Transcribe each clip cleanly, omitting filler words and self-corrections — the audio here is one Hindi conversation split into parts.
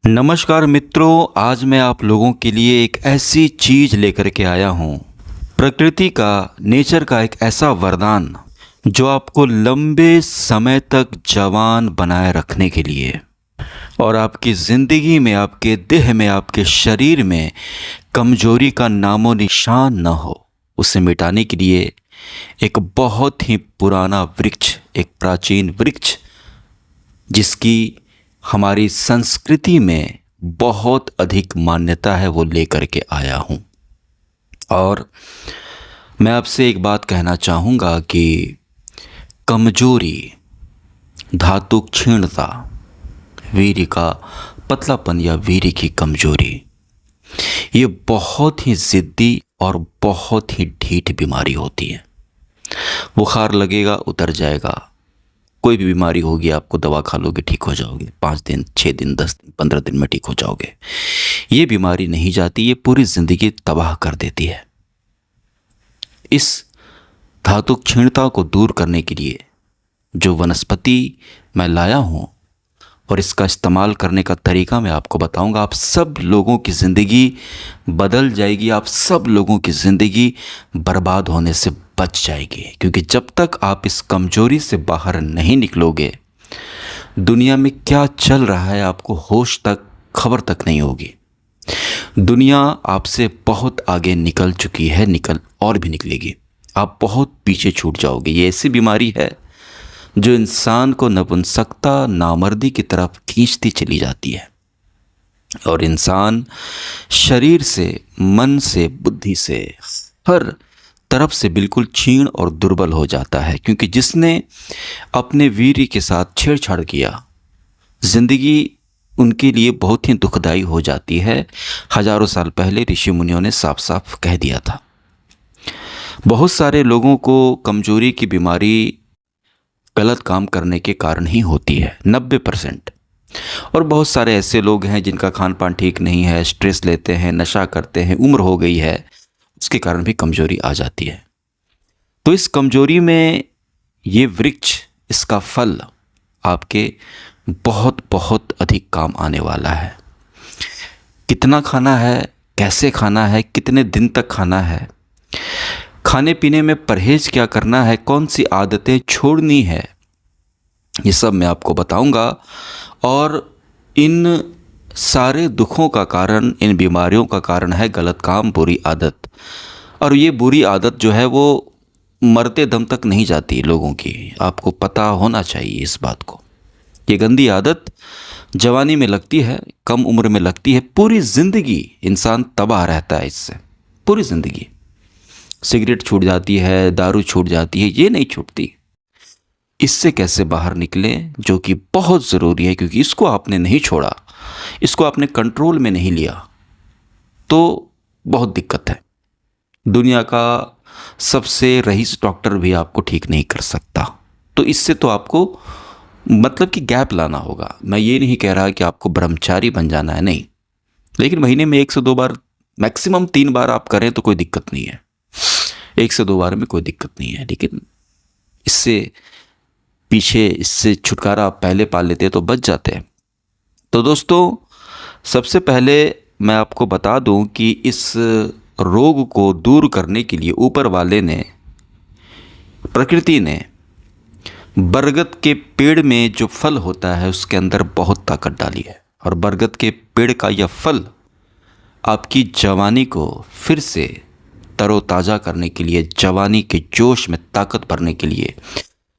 नमस्कार मित्रों, आज मैं आप लोगों के लिए एक ऐसी चीज़ लेकर के आया हूँ। प्रकृति का, नेचर का एक ऐसा वरदान जो आपको लंबे समय तक जवान बनाए रखने के लिए और आपकी ज़िंदगी में, आपके देह में, आपके शरीर में कमजोरी का नामो निशान न हो, उसे मिटाने के लिए एक बहुत ही पुराना वृक्ष, एक प्राचीन वृक्ष जिसकी हमारी संस्कृति में बहुत अधिक मान्यता है, वो लेकर के आया हूँ। और मैं आपसे एक बात कहना चाहूँगा कि कमजोरी, धातु क्षीणता, वीर्य का पतलापन या वीर्य की कमजोरी, ये बहुत ही ज़िद्दी और बहुत ही ढीठ बीमारी होती है। बुखार लगेगा, उतर जाएगा। कोई भी बीमारी होगी, आपको दवा खा लोगे, ठीक हो जाओगे। 5 दिन, 6 दिन, 10 दिन, 15 दिन में ठीक हो जाओगे। ये बीमारी नहीं जाती, ये पूरी ज़िंदगी तबाह कर देती है। इस धातु क्षीणता को दूर करने के लिए जो वनस्पति मैं लाया हूँ और इसका इस्तेमाल करने का तरीका मैं आपको बताऊंगा, आप सब लोगों की ज़िंदगी बदल जाएगी। आप सब लोगों की ज़िंदगी बर्बाद होने से बच जाएगी। क्योंकि जब तक आप इस कमजोरी से बाहर नहीं निकलोगे, दुनिया में क्या चल रहा है आपको होश तक, खबर तक नहीं होगी। दुनिया आपसे बहुत आगे निकल चुकी है, और भी निकलेगी। आप बहुत पीछे छूट जाओगे। ये ऐसी बीमारी है जो इंसान को नपुंसकता, नामर्दी की तरफ खींचती चली जाती है और इंसान शरीर से, मन से, बुद्धि से, हर तरफ से बिल्कुल क्षीण और दुर्बल हो जाता है। क्योंकि जिसने अपने वीर्य के साथ छेड़छाड़ किया, जिंदगी उनके लिए बहुत ही दुखदाई हो जाती है। हजारों साल पहले ऋषि मुनियों ने साफ साफ कह दिया था। बहुत सारे लोगों को कमजोरी की बीमारी गलत काम करने के कारण ही होती है, 90%। और बहुत सारे ऐसे लोग हैं जिनका खान पान ठीक नहीं है, स्ट्रेस लेते हैं, नशा करते हैं, उम्र हो गई है, उसके कारण भी कमजोरी आ जाती है। तो इस कमजोरी में ये वृक्ष, इसका फल आपके बहुत बहुत अधिक काम आने वाला है। कितना खाना है, कैसे खाना है, कितने दिन तक खाना है, खाने पीने में परहेज क्या करना है, कौन सी आदतें छोड़नी है, ये सब मैं आपको बताऊंगा। और इन सारे दुखों का कारण, इन बीमारियों का कारण है गलत काम, बुरी आदत। और ये बुरी आदत जो है वो मरते दम तक नहीं जाती लोगों की। आपको पता होना चाहिए इस बात को। ये गंदी आदत जवानी में लगती है, कम उम्र में लगती है, पूरी ज़िंदगी इंसान तबाह रहता है इससे, पूरी ज़िंदगी। सिगरेट छूट जाती है, दारू छूट जाती है, ये नहीं छूटती। इससे कैसे बाहर निकलें, जो कि बहुत ज़रूरी है। क्योंकि इसको आपने नहीं छोड़ा, इसको आपने कंट्रोल में नहीं लिया, तो बहुत दिक्कत है। दुनिया का सबसे रईस डॉक्टर भी आपको ठीक नहीं कर सकता। तो इससे तो आपको मतलब कि गैप लाना होगा। मैं ये नहीं कह रहा कि आपको ब्रह्मचारी बन जाना है, नहीं। लेकिन महीने में 1 से 2 बार, मैक्सिमम 3 बार आप करें तो कोई दिक्कत नहीं है। 1 से 2 बार में कोई दिक्कत नहीं है। लेकिन इससे छुटकारा आप पहले पा लेते तो बच जाते। तो दोस्तों, सबसे पहले मैं आपको बता दूं कि इस रोग को दूर करने के लिए ऊपर वाले ने, प्रकृति ने, बरगद के पेड़ में जो फल होता है उसके अंदर बहुत ताकत डाली है। और बरगद के पेड़ का यह फल आपकी जवानी को फिर से तरोताज़ा करने के लिए, जवानी के जोश में ताकत भरने के लिए,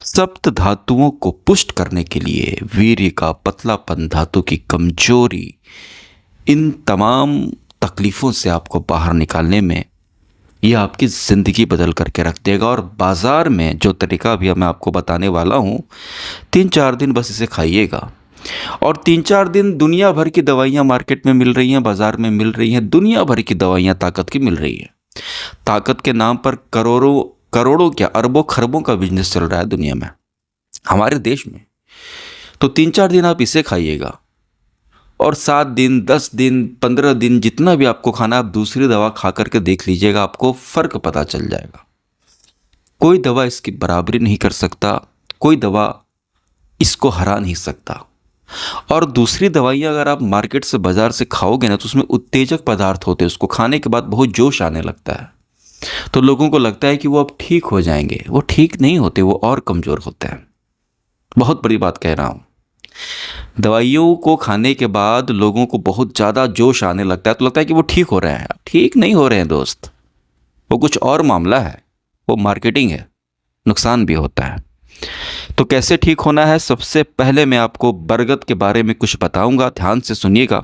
सप्त धातुओं को पुष्ट करने के लिए, वीर्य का पतलापन, धातु की कमजोरी, इन तमाम तकलीफ़ों से आपको बाहर निकालने में यह आपकी ज़िंदगी बदल करके रख देगा। और बाज़ार में जो तरीका अभी मैं आपको बताने वाला हूँ, 3-4 दिन बस इसे खाइएगा। और 3-4 दिन दुनिया भर की दवाइयाँ मार्केट में मिल रही हैं, बाज़ार में मिल रही हैं, दुनिया भर की दवाइयाँ ताकत की मिल रही हैं। ताकत के नाम पर करोड़ों क्या, अरबों खरबों का बिजनेस चल रहा है दुनिया में, हमारे देश में। तो 3-4 दिन आप इसे खाइएगा और 7 दिन, 10 दिन, 15 दिन, जितना भी आपको खाना, आप दूसरी दवा खा करके देख लीजिएगा, आपको फ़र्क पता चल जाएगा। कोई दवा इसकी बराबरी नहीं कर सकता, कोई दवा इसको हरा नहीं सकता। और दूसरी दवाइयाँ अगर आप मार्केट से बाज़ार से खाओगे ना, तो उसमें उत्तेजक पदार्थ होते हैं, उसको खाने के बाद बहुत जोश आने लगता है। तो लोगों को लगता है कि वो अब ठीक हो जाएंगे, वो ठीक नहीं होते, वो और कमज़ोर होते हैं। बहुत बड़ी बात कह रहा हूँ। दवाइयों को खाने के बाद लोगों को बहुत ज़्यादा जोश आने लगता है, तो लगता है कि वो ठीक हो रहे हैं। ठीक नहीं हो रहे हैं दोस्त, वो कुछ और मामला है, वो मार्केटिंग है, नुकसान भी होता है। तो कैसे ठीक होना है, सबसे पहले मैं आपको बरगद के बारे में कुछ बताऊंगा, ध्यान से सुनिएगा,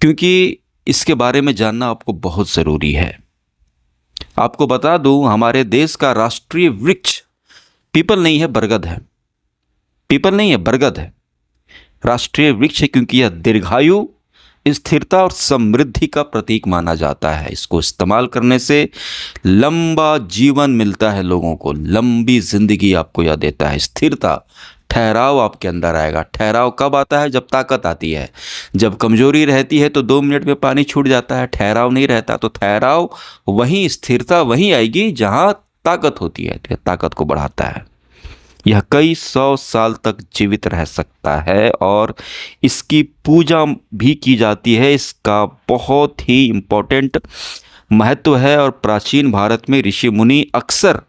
क्योंकि इसके बारे में जानना आपको बहुत ज़रूरी है। आपको बता दूं, हमारे देश का राष्ट्रीय वृक्ष पीपल नहीं है, बरगद है। पीपल नहीं है, बरगद है। राष्ट्रीय वृक्ष है क्योंकि यह दीर्घायु, स्थिरता और समृद्धि का प्रतीक माना जाता है। इसको इस्तेमाल करने से लंबा जीवन मिलता है लोगों को, लंबी जिंदगी आपको यह देता है। स्थिरता, ठहराव आपके अंदर आएगा। ठहराव कब आता है? जब ताकत आती है। जब कमजोरी रहती है तो 2 मिनट में पानी छूट जाता है, ठहराव नहीं रहता। तो ठहराव वहीं, स्थिरता वहीं आएगी जहां ताकत होती है, तो ताकत को बढ़ाता है। यह कई 100 साल तक जीवित रह सकता है और इसकी पूजा भी की जाती है। इसका बहुत ही इम्पोर्टेंट महत्व है और प्राचीन भारत में ऋषि मुनि अक्सर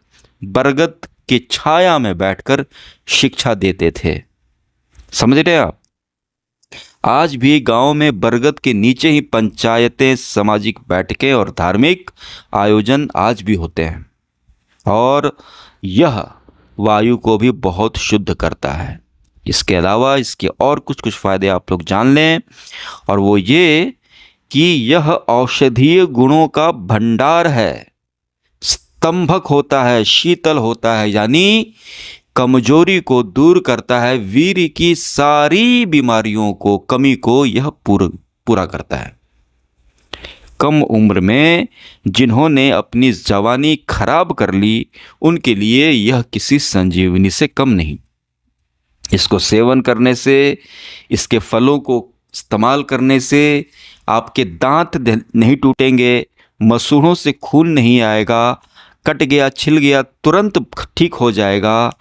बरगद की छाया में बैठकर शिक्षा देते थे। समझ रहे हैं आप? आज भी गांव में बरगद के नीचे ही पंचायतें, सामाजिक बैठकें और धार्मिक आयोजन आज भी होते हैं। और यह वायु को भी बहुत शुद्ध करता है। इसके अलावा इसके और कुछ कुछ फ़ायदे आप लोग जान लें, और वो ये कि यह औषधीय गुणों का भंडार है, स्तंभक होता है, शीतल होता है, यानी कमजोरी को दूर करता है, वीर्य की सारी बीमारियों को, कमी को यह पूरा करता है। कम उम्र में जिन्होंने अपनी जवानी खराब कर ली, उनके लिए यह किसी संजीवनी से कम नहीं। इसको सेवन करने से, इसके फलों को इस्तेमाल करने से आपके दांत नहीं टूटेंगे, मसूड़ों से खून नहीं आएगा, कट गया, छिल गया तुरंत ठीक हो जाएगा,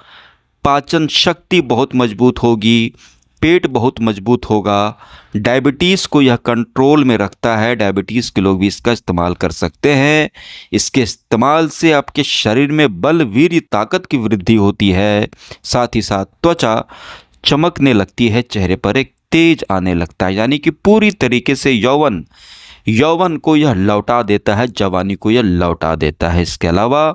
पाचन शक्ति बहुत मजबूत होगी, पेट बहुत मजबूत होगा, डायबिटीज़ को यह कंट्रोल में रखता है। डायबिटीज़ के लोग भी इसका इस्तेमाल कर सकते हैं। इसके इस्तेमाल से आपके शरीर में बल, वीर्य, ताकत की वृद्धि होती है। साथ ही साथ त्वचा चमकने लगती है, चेहरे पर एक तेज आने लगता है, यानी कि पूरी तरीके से यौवन को यह लौटा देता है, जवानी को यह लौटा देता है। इसके अलावा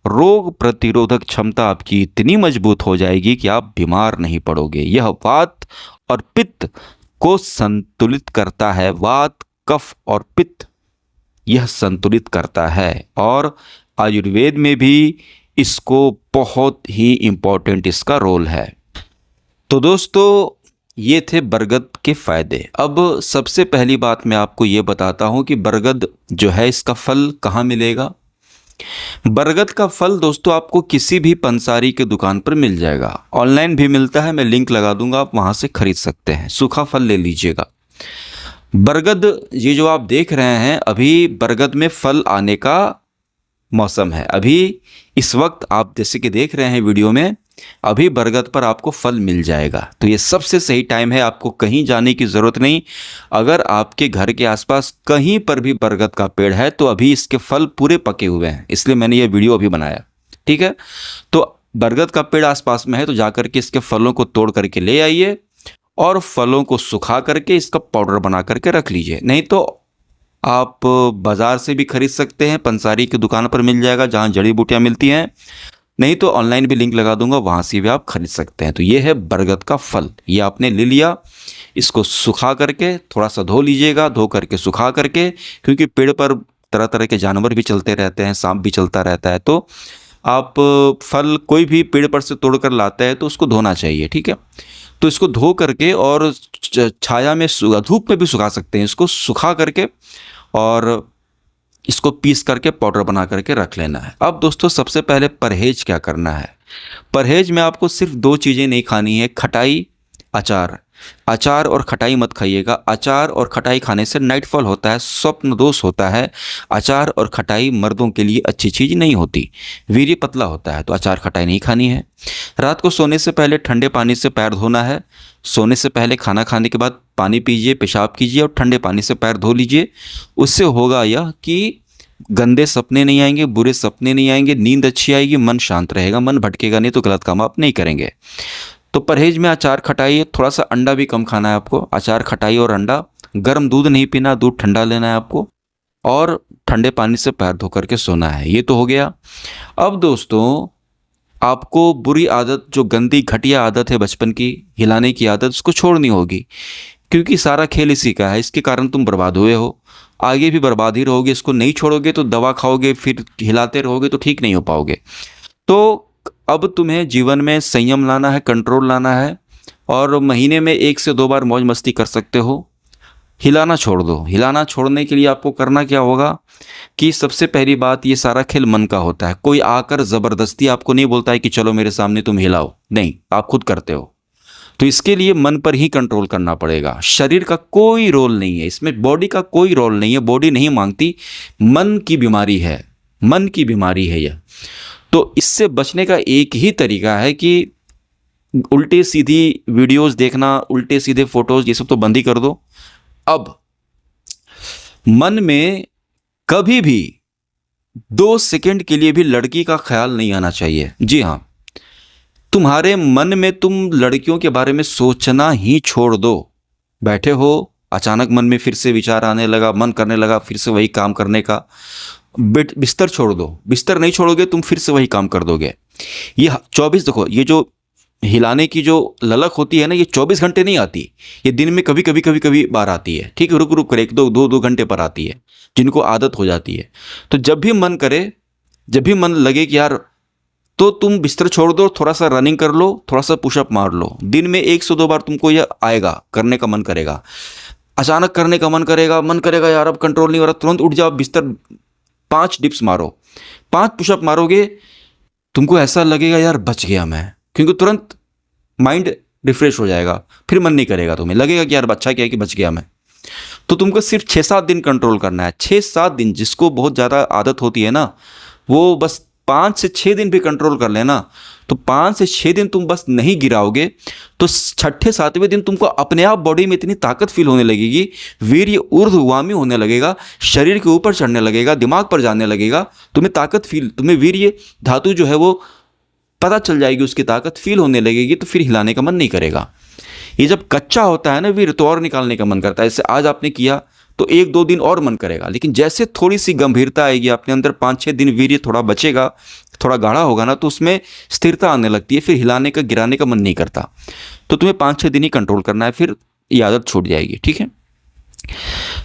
रोग प्रतिरोधक क्षमता आपकी इतनी मजबूत हो जाएगी कि आप बीमार नहीं पड़ोगे। यह वात और पित्त को संतुलित करता है। वात, कफ और पित्त यह संतुलित करता है, और आयुर्वेद में भी इसको बहुत ही इम्पोर्टेंट इसका रोल है। तो दोस्तों, ये थे बरगद के फ़ायदे। अब सबसे पहली बात मैं आपको ये बताता हूँ कि बरगद जो है, इसका फल कहाँ मिलेगा। बरगद का फल दोस्तों आपको किसी भी पंसारी के दुकान पर मिल जाएगा। ऑनलाइन भी मिलता है, मैं लिंक लगा दूंगा, आप वहाँ से खरीद सकते हैं। सूखा फल ले लीजिएगा। बरगद, ये जो आप देख रहे हैं, अभी बरगद में फल आने का मौसम है। अभी इस वक्त आप जैसे कि देख रहे हैं वीडियो में, अभी बरगद पर आपको फल मिल जाएगा। तो ये सबसे सही टाइम है, आपको कहीं जाने की ज़रूरत नहीं। अगर आपके घर के आसपास कहीं पर भी बरगद का पेड़ है तो अभी इसके फल पूरे पके हुए हैं, इसलिए मैंने ये वीडियो अभी बनाया। ठीक है, तो बरगद का पेड़ आसपास में है तो जाकर के इसके फलों को तोड़ करके ले आइए और फलों को सुखा करके इसका पाउडर बना करके रख लीजिए। नहीं तो आप बाज़ार से भी खरीद सकते हैं, पंसारी की दुकान पर मिल जाएगा जहाँ जड़ी बूटियाँ मिलती हैं। नहीं तो ऑनलाइन भी लिंक लगा दूंगा, वहाँ से भी आप खरीद सकते हैं। तो ये है बरगद का फल, ये आपने ले लिया। इसको सुखा करके थोड़ा सा धो लीजिएगा, धो करके सुखा करके, क्योंकि पेड़ पर तरह तरह के जानवर भी चलते रहते हैं, सांप भी चलता रहता है, तो आप फल कोई भी पेड़ पर से तोड़ कर लाते हैं तो उसको धोना चाहिए। ठीक है, तो इसको धो करके और छाया में, धूप में भी सुखा सकते हैं। इसको सुखा करके और इसको पीस करके पाउडर बना करके रख लेना है। अब दोस्तों, सबसे पहले परहेज क्या करना है। परहेज में आपको सिर्फ 2 चीज़ें नहीं खानी है, खटाई, अचार। अचार और खटाई मत खाइएगा। अचार और खटाई खाने से नाइटफॉल होता है, स्वप्न दोष होता है। अचार और खटाई मर्दों के लिए अच्छी चीज़ नहीं होती, वीर्य पतला होता है, तो अचार खटाई नहीं खानी है। रात को सोने से पहले ठंडे पानी से पैर धोना है, सोने से पहले, खाना खाने के बाद पानी पीजिए, पेशाब कीजिए और ठंडे पानी से पैर धो लीजिए। उससे होगा यह कि गंदे सपने नहीं आएंगे, बुरे सपने नहीं आएंगे, नींद अच्छी आएगी, मन शांत रहेगा, मन भटकेगा नहीं, तो गलत काम आप नहीं करेंगे। तो परहेज में अचार खटाई, थोड़ा सा अंडा भी कम खाना है आपको। अचार खटाई और अंडा, गर्म दूध नहीं पीना, दूध ठंडा लेना है आपको, और ठंडे पानी से पैर धो करके सोना है। ये तो हो गया। अब दोस्तों, आपको बुरी आदत, जो गंदी घटिया आदत है बचपन की, हिलाने की आदत, उसको छोड़नी होगी, क्योंकि सारा खेल इसी का है। इसके कारण तुम बर्बाद हुए हो, आगे भी बर्बाद ही रहोगे। इसको नहीं छोड़ोगे तो दवा खाओगे, फिर हिलाते रहोगे तो ठीक नहीं हो पाओगे। तो अब तुम्हें जीवन में संयम लाना है, कंट्रोल लाना है, और महीने में 1 से 2 बार मौज मस्ती कर सकते हो। हिलाना छोड़ दो। हिलाना छोड़ने के लिए आपको करना क्या होगा कि सबसे पहली बात, ये सारा खेल मन का होता है। कोई आकर ज़बरदस्ती आपको नहीं बोलता है कि चलो मेरे सामने तुम हिलाओ, नहीं, आप खुद करते हो। तो इसके लिए मन पर ही कंट्रोल करना पड़ेगा। शरीर का कोई रोल नहीं है इसमें, बॉडी का कोई रोल नहीं है, बॉडी नहीं मांगती। मन की बीमारी है, मन की बीमारी है यह। तो इससे बचने का एक ही तरीका है कि उल्टे सीधी वीडियोस देखना, उल्टे सीधे फोटोज, ये सब तो बंद ही कर दो। अब मन में कभी भी 2 सेकंड के लिए भी लड़की का ख्याल नहीं आना चाहिए। जी हाँ, तुम्हारे मन में तुम लड़कियों के बारे में सोचना ही छोड़ दो। बैठे हो, अचानक मन में फिर से विचार आने लगा, मन करने लगा फिर से वही काम करने का, बिस्तर छोड़ दो। बिस्तर नहीं छोड़ोगे तुम, फिर से वही काम कर दोगे। ये 24, देखो, ये जो हिलाने की जो ललक होती है ना, ये 24 घंटे नहीं आती, ये दिन में कभी कभी कभी कभी बार आती है। ठीक है, रुक रुक कर 1-2 घंटे पर आती है, जिनको आदत हो जाती है। तो जब भी मन करे, जब भी मन लगे कि यार, तो तुम बिस्तर छोड़ दो, थोड़ा सा रनिंग कर लो, थोड़ा सा पुशअप मार लो। दिन में 1 से 2 बार तुमको यह आएगा, करने का मन करेगा, अचानक करने का मन करेगा यार अब कंट्रोल नहीं हो रहा, तुरंत उठ जाओ, बिस्तर 5 डिप्स मारो, 5 पुशअप मारोगे, तुमको ऐसा लगेगा यार बच गया मैं, क्योंकि तुरंत माइंड रिफ्रेश हो जाएगा, फिर मन नहीं करेगा, तुम्हें लगेगा कि यार अच्छा क्या है कि बच गया मैं। तो तुमको सिर्फ 6-7 दिन कंट्रोल करना है, 6-7 दिन। जिसको बहुत ज़्यादा आदत होती है ना, वो बस 5 से 6 दिन भी कंट्रोल कर लेना, तो 5 से 6 दिन तुम बस नहीं गिराओगे, तो 6ठे-7वें दिन तुमको अपने आप बॉडी में इतनी ताकत फील होने लगेगी, वीर्य ऊर्ध्वगामी होने लगेगा, शरीर के ऊपर चढ़ने लगेगा, दिमाग पर जाने लगेगा, तुम्हें ताकत फील, तुम्हें वीर्य धातु जो है वो पता चल जाएगी, उसकी ताकत फील होने लगेगी, तो फिर हिलाने का मन नहीं करेगा। ये जब कच्चा होता है ना वीर्य, तो और निकालने का मन करता है। जैसे आज आपने किया तो 1-2 दिन और मन करेगा, लेकिन जैसे थोड़ी सी गंभीरता आएगी अपने अंदर, 5-6 दिन वीर्य थोड़ा बचेगा, थोड़ा गाढ़ा होगा ना, तो उसमें स्थिरता आने लगती है, फिर हिलाने का, गिराने का मन नहीं करता। तो तुम्हें 5-6 दिन ही कंट्रोल करना है, फिर ये आदत छूट जाएगी। ठीक है,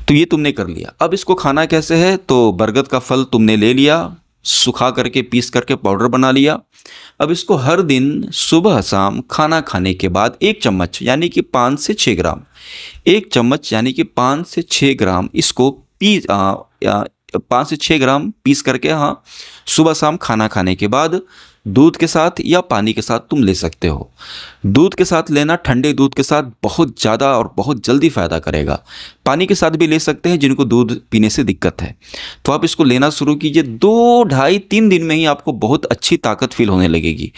तो ये तुमने कर लिया। अब इसको खाना कैसे है, तो बरगद का फल तुमने ले लिया, सुखा करके, पीस करके पाउडर बना लिया। अब इसको हर दिन सुबह शाम खाना खाने के बाद 1 चम्मच यानी कि 5 से 6 ग्राम, 1 चम्मच यानी कि 5 से 6 ग्राम इसको 5 से 6 ग्राम पीस करके, हाँ, सुबह शाम खाना खाने के बाद दूध के साथ या पानी के साथ तुम ले सकते हो। दूध के साथ लेना, ठंडे दूध के साथ बहुत ज़्यादा और बहुत जल्दी फ़ायदा करेगा। पानी के साथ भी ले सकते हैं जिनको दूध पीने से दिक्कत है। तो आप इसको लेना शुरू कीजिए, 2, ढाई, 3 दिन में ही आपको बहुत अच्छी ताकत फील होने लगेगी।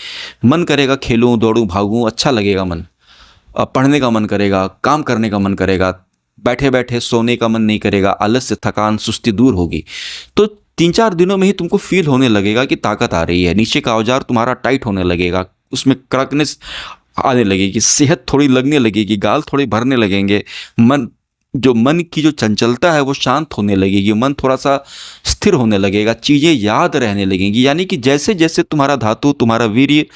मन करेगा खेलूँ, दौड़ूँ, भागूँ, अच्छा लगेगा मन, पढ़ने का मन करेगा, काम करने का मन करेगा, बैठे बैठे सोने का मन नहीं करेगा, आलस्य, थकान, सुस्ती दूर होगी। तो 3-4 दिनों में ही तुमको फील होने लगेगा कि ताकत आ रही है, नीचे का औजार तुम्हारा टाइट होने लगेगा, उसमें कड़कनेस आने लगेगी, सेहत थोड़ी लगने लगेगी, गाल थोड़े भरने लगेंगे, मन की जो चंचलता है वो शांत होने लगेगी, मन थोड़ा सा स्थिर होने लगेगा, चीज़ें याद रहने लगेंगी। यानी कि जैसे जैसे तुम्हारा धातु, तुम्हारा वीर्य,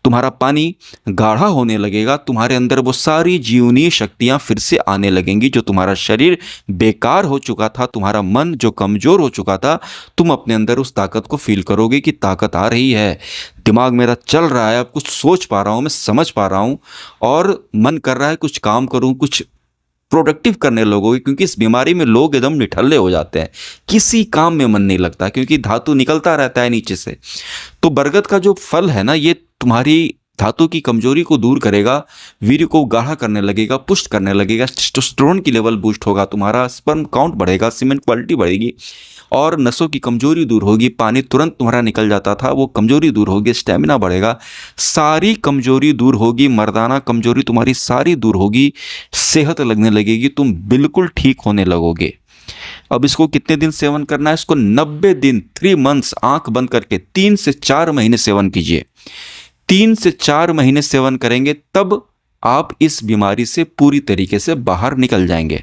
तुम्हारा पानी गाढ़ा होने लगेगा, तुम्हारे अंदर वो सारी जीवनीय शक्तियाँ फिर से आने लगेंगी। जो तुम्हारा शरीर बेकार हो चुका था, तुम्हारा मन जो कमज़ोर हो चुका था, तुम अपने अंदर उस ताकत को फील करोगे कि ताकत आ रही है, दिमाग मेरा चल रहा है, अब कुछ सोच पा रहा हूँ, मैं समझ पा रहा हूँ, और मन कर रहा है कुछ काम करूँ, कुछ प्रोडक्टिव करने लगोगे। क्योंकि इस बीमारी में लोग एकदम निठल्ले हो जाते हैं, किसी काम में मन नहीं लगता, क्योंकि धातु निकलता रहता है नीचे से। तो बरगद का जो फल है ना, ये तुम्हारी धातु की कमजोरी को दूर करेगा, वीर्य को गाढ़ा करने लगेगा, पुष्ट करने लगेगा, टेस्टोस्टेरोन की लेवल बूस्ट होगा, तुम्हारा स्पर्म काउंट बढ़ेगा, सीमेंट क्वालिटी बढ़ेगी और नसों की कमजोरी दूर होगी। पानी तुरंत तुम्हारा निकल जाता था, वो कमजोरी दूर होगी, स्टेमिना बढ़ेगा, सारी कमजोरी दूर होगी, मर्दाना कमजोरी तुम्हारी सारी दूर होगी, सेहत लगने लगेगी, तुम बिल्कुल ठीक होने लगोगे। अब इसको कितने दिन सेवन करना है? इसको 90 दिन 3 मंथ्स आंख बंद करके 3 से 4 महीने सेवन कीजिए। 3 से 4 महीने सेवन करेंगे तब आप इस बीमारी से पूरी तरीके से बाहर निकल जाएंगे।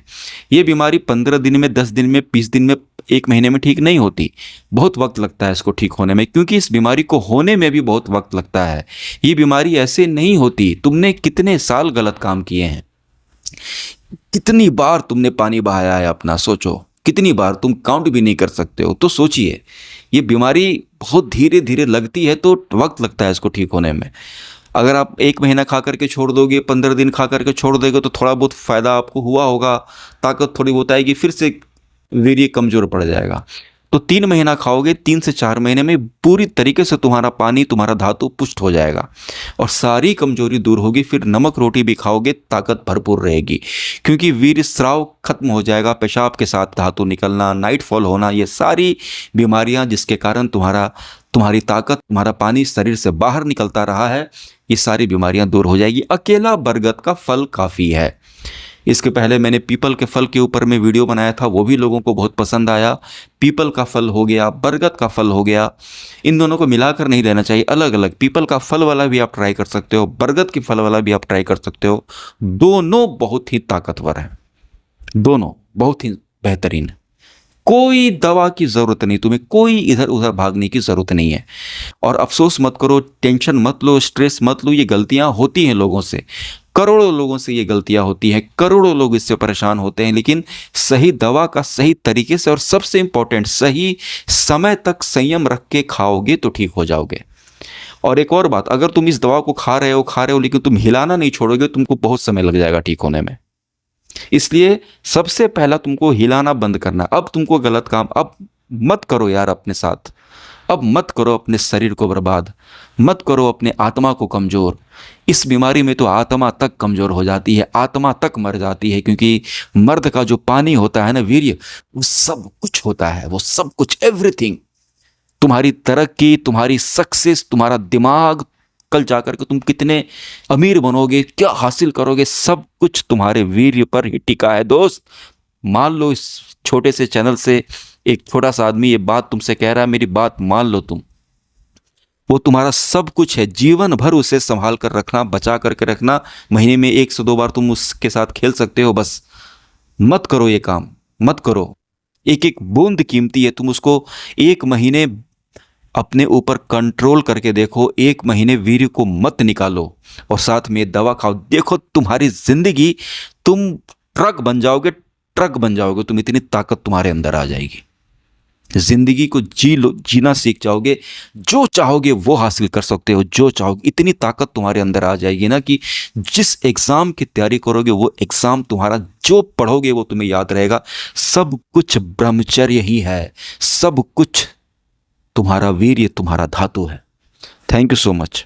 ये बीमारी 15 दिन में, 10 दिन में, 20 दिन में, 1 महीने में ठीक नहीं होती। बहुत वक्त लगता है इसको ठीक होने में, क्योंकि इस बीमारी को होने में भी बहुत वक्त लगता है। ये बीमारी ऐसे नहीं होती। तुमने कितने साल गलत काम किए हैं, कितनी बार तुमने पानी बहाया है अपना, सोचो कितनी बार, तुम काउंट भी नहीं कर सकते हो। तो सोचिए, ये बीमारी बहुत धीरे धीरे लगती है, तो वक्त लगता है इसको ठीक होने में। अगर आप 1 महीना खा करके छोड़ दोगे, 15 दिन खा करके छोड़ दोगे तो थोड़ा बहुत फ़ायदा आपको हुआ होगा, ताकत थोड़ी बहुत आएगी, फिर से वीर्य कमज़ोर पड़ जाएगा। तो 3 महीना खाओगे, 3 से 4 महीने में पूरी तरीके से तुम्हारा पानी, तुम्हारा धातु पुष्ट हो जाएगा और सारी कमजोरी दूर होगी। फिर नमक रोटी भी खाओगे, ताकत भरपूर रहेगी, क्योंकि वीर्य स्राव खत्म हो जाएगा। पेशाब के साथ धातु निकलना, नाइट फॉल होना, ये सारी बीमारियां जिसके कारण तुम्हारी ताकत, तुम्हारा पानी शरीर से बाहर निकलता रहा है, ये सारी बीमारियां दूर हो जाएगी। अकेला बरगद का फल काफ़ी है। इसके पहले मैंने पीपल के फल के ऊपर में वीडियो बनाया था, वो भी लोगों को बहुत पसंद आया। पीपल का फल हो गया, बरगद का फल हो गया, इन दोनों को मिलाकर नहीं लेना चाहिए, अलग अलग। पीपल का फल वाला भी आप ट्राई कर सकते हो, बरगद के फल वाला भी आप ट्राई कर सकते हो। दोनों बहुत ही ताकतवर हैं, दोनों बहुत ही बेहतरीन। कोई दवा की ज़रूरत नहीं, तुम्हें कोई इधर उधर भागने की ज़रूरत नहीं है। और अफसोस मत करो, टेंशन मत लो, स्ट्रेस मत लो, ये गलतियां होती हैं लोगों से, करोड़ों लोगों से ये गलतियां होती हैं, करोड़ों लोग इससे परेशान होते हैं। लेकिन सही दवा का सही तरीके से और सबसे इंपॉर्टेंट सही समय तक संयम रख के खाओगे तो ठीक हो जाओगे। और एक और बात, अगर तुम इस दवा को खा रहे हो लेकिन तुम हिलाना नहीं छोड़ोगे, तुमको बहुत समय लग जाएगा ठीक होने में। इसलिए सबसे पहला तुमको हिलाना बंद करना। अब तुमको गलत काम अब मत करो यार अपने साथ, अब मत करो अपने शरीर को बर्बाद, मत करो अपने आत्मा को कमज़ोर। इस बीमारी में तो आत्मा तक कमज़ोर हो जाती है, आत्मा तक मर जाती है, क्योंकि मर्द का जो पानी होता है ना, वीर्य, वो सब कुछ होता है, वो सब कुछ, एवरीथिंग। तुम्हारी तरक्की, तुम्हारी सक्सेस, तुम्हारा दिमाग, कल जाकर के तुम कितने अमीर बनोगे, क्या हासिल करोगे, सब कुछ तुम्हारे वीर्य पर ही टिका है दोस्त। मान लो इस छोटे से चैनल से एक छोटा सा आदमी ये बात तुमसे कह रहा है, मेरी बात मान लो तुम। वो तुम्हारा सब कुछ है, जीवन भर उसे संभाल कर रखना, बचा करके रखना। महीने में 1 से 2 बार तुम उसके साथ खेल सकते हो, बस मत करो ये काम, मत करो। एक एक बूंद कीमती है, तुम उसको 1 महीने अपने ऊपर कंट्रोल करके देखो, 1 महीने वीर्य को मत निकालो और साथ में दवा खाओ। देखो तुम्हारी जिंदगी, तुम ट्रक बन जाओगे, ट्रक बन जाओगे, तुम इतनी ताकत तुम्हारे अंदर आ जाएगी। जिंदगी को जीना सीख जाओगे, जो चाहोगे वो हासिल कर सकते हो, जो चाहोगे। इतनी ताकत तुम्हारे अंदर आ जाएगी ना कि जिस एग्ज़ाम की तैयारी करोगे वो एग्ज़ाम तुम्हारा, जो पढ़ोगे वो तुम्हें याद रहेगा। सब कुछ ब्रह्मचर्य ही है, सब कुछ तुम्हारा वीर्य, तुम्हारा धातु है। Thank you so much.